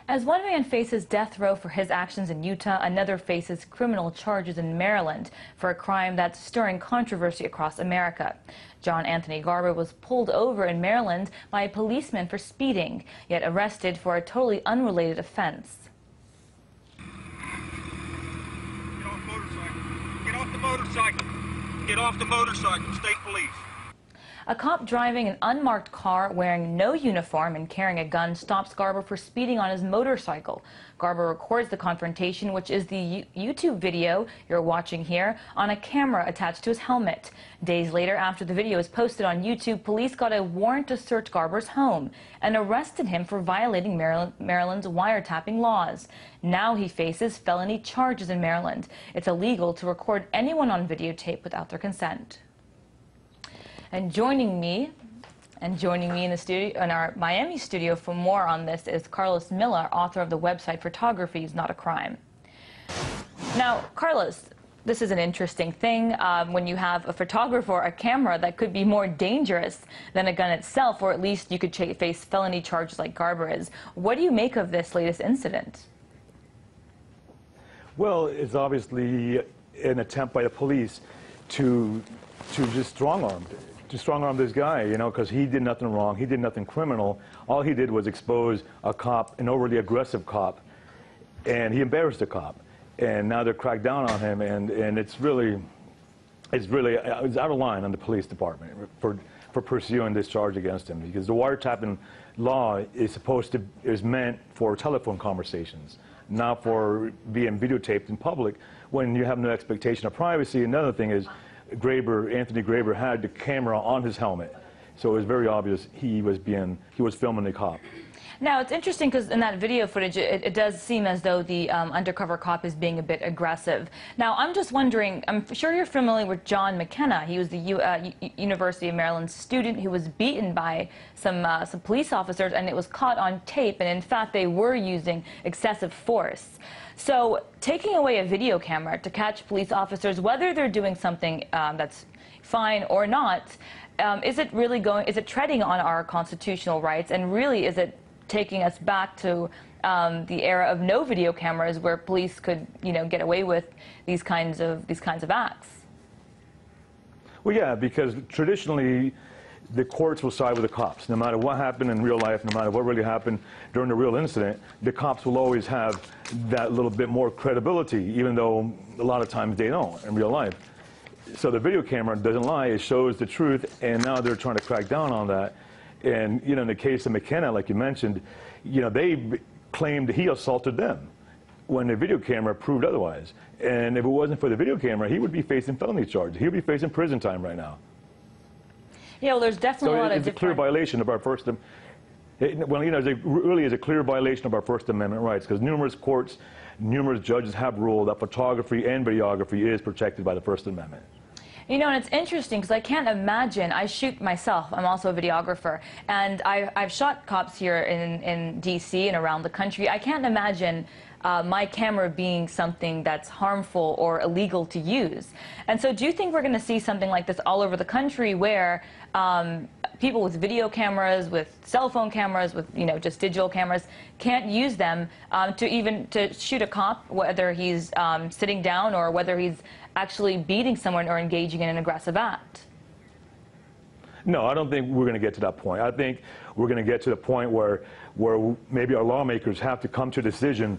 As one man faces death row for his actions in Utah, another faces criminal charges in Maryland for a crime that's stirring controversy across America. John Anthony Garber was pulled over in Maryland by a policeman for speeding, yet arrested for a totally unrelated offense. Get off the motorcycle. Get off the motorcycle. State police. A cop driving an unmarked car wearing no uniform and carrying a gun stops Garber for speeding on his motorcycle. Garber records the confrontation, which is the YouTube video you're watching here, on a camera attached to his helmet. Days later, after the video was posted on YouTube, police got a warrant to search Garber's home and arrested him for violating Maryland's wiretapping laws. Now he faces felony charges in Maryland. It's illegal to record anyone on videotape without their consent. And joining me in the studio, in our Miami studio for more on this is Carlos Miller, author of the website Photography is Not a Crime. Now, Carlos, this is an interesting thing when you have a photographer or a camera that could be more dangerous than a gun itself, or at least you could face felony charges like Garber is. What do you make of this latest incident? Well, it's obviously an attempt by the police to just strong-arm this guy, you know, because he did nothing wrong, he did nothing criminal. All he did was expose a cop, an overly aggressive cop, and he embarrassed the cop. And now they're cracked down on him, and it's out of line on the police department for pursuing this charge against him, because the wiretapping law is meant for telephone conversations, not for being videotaped in public when you have no expectation of privacy. Another thing is, Anthony Garber had the camera on his helmet, so it was very obvious he was filming the cop. Now, it's interesting because in that video footage, it does seem as though the undercover cop is being a bit aggressive. Now, I'm just wondering, I'm sure you're familiar with John McKenna. He was the University of Maryland student who was beaten by some police officers, and it was caught on tape, and in fact, they were using excessive force. So, taking away a video camera to catch police officers, whether they're doing something that's fine or not, is it treading on our constitutional rights, and really is it taking us back to the era of no video cameras, where police could, you know, get away with these kinds of acts? Well, yeah, because traditionally the courts will side with the cops. No matter what happened in real life, no matter what really happened during the real incident, the cops will always have that little bit more credibility, even though a lot of times they don't in real life. So the video camera doesn't lie, it shows the truth, and now they're trying to crack down on that. And, you know, in the case of McKenna, like you mentioned, you know, they claimed he assaulted them when the video camera proved otherwise. And if it wasn't for the video camera, he would be facing felony charges. He would be facing prison time right now. Yeah, well, there's definitely a lot of different... It's a clear violation of our First Amendment. Well, you know, it really is a clear violation of our First Amendment rights, because numerous courts, numerous judges have ruled that photography and videography is protected by the First Amendment. You know, and it's interesting because I can't imagine, I shoot myself, I'm also a videographer, and I've shot cops here in D.C. and around the country. I can't imagine my camera being something that's harmful or illegal to use. And so do you think we're going to see something like this all over the country, where people with video cameras, with cell phone cameras, with, you know, just digital cameras, can't use them to shoot a cop, whether he's sitting down or whether he's actually beating someone or engaging in an aggressive act? No, I don't think we're going to get to that point. I think we're going to get to the point where maybe our lawmakers have to come to a decision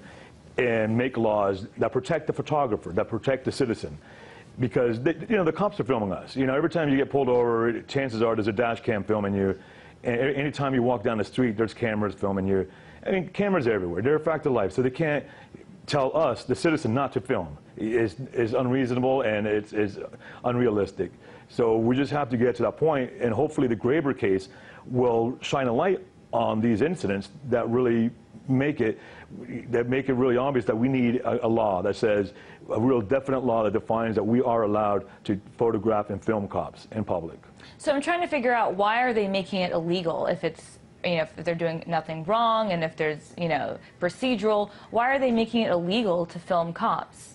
and make laws that protect the photographer, that protect the citizen. Because, you know, the cops are filming us. You know, every time you get pulled over, chances are there's a dash cam filming you. And anytime you walk down the street, there's cameras filming you. I mean, cameras everywhere. They're a fact of life. So they can't tell us, the citizen, not to film. Is unreasonable, and it's unrealistic. So we just have to get to that point, and hopefully the Garber case will shine a light on these incidents that really make it really obvious that we need a law that says, a real definite law that defines that we are allowed to photograph and film cops in public. So I'm trying to figure out, why are they making it illegal if it's, you know, if they're doing nothing wrong, and if there's, you know, procedural, why are they making it illegal to film cops?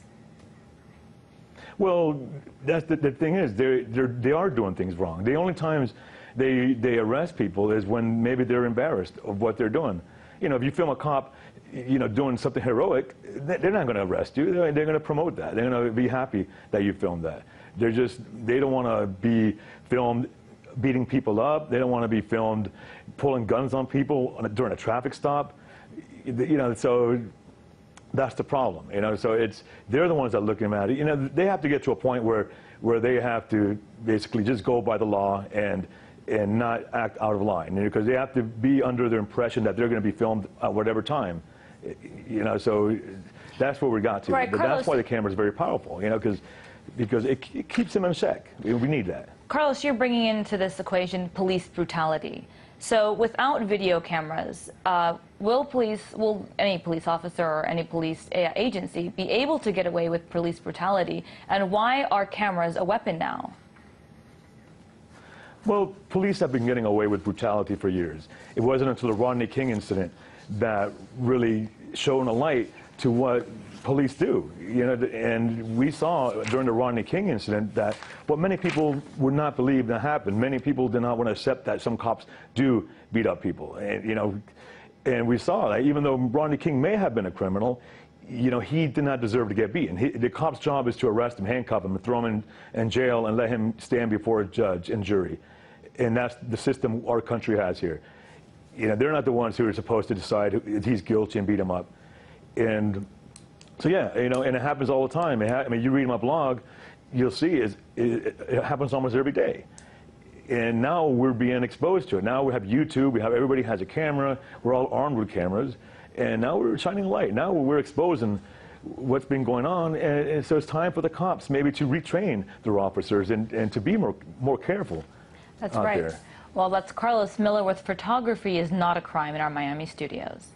Well, that's the thing is, they are doing things wrong. The only times they arrest people is when maybe they're embarrassed of what they're doing. you know, if you film a cop, you know, doing something heroic, they're not going to arrest you. They're going to promote that. They're going to be happy that you filmed that. They don't want to be filmed beating people up. They don't want to be filmed pulling guns on people during a traffic stop. You know, so that's the problem. You know, so they're the ones that are looking at it. You know, they have to get to a point where they have to basically just go by the law and not act out of line, because they have to be under the impression that they're going to be filmed at whatever time. You know, so that's where we got to. Right, but Carlos, that's why the camera is very powerful. You know, because it keeps them in check. We need that. Carlos, you're bringing into this equation police brutality. So without video cameras, will any police officer or any police agency be able to get away with police brutality? And why are cameras a weapon now? Well, police have been getting away with brutality for years. It wasn't until the Rodney King incident that really shone a light to what police do. You know, and we saw during the Rodney King incident that what many people would not believe that happened. Many people did not want to accept that some cops do beat up people. And, you know, and we saw that even though Rodney King may have been a criminal, you know, he did not deserve to get beaten. The cop's job is to arrest him, handcuff him, and throw him in jail and let him stand before a judge and jury. And that's the system our country has here. You know, they're not the ones who are supposed to decide if he's guilty and beat him up. And so, yeah, you know, and it happens all the time. I mean, you read my blog, you'll see it happens almost every day. And now we're being exposed to it. Now we have YouTube, everybody has a camera, we're all armed with cameras, and now we're shining light. Now we're exposing what's been going on, and so it's time for the cops maybe to retrain their officers and to be more careful. That's right. Well, that's Carlos Miller with Photography is Not a Crime in our Miami studios.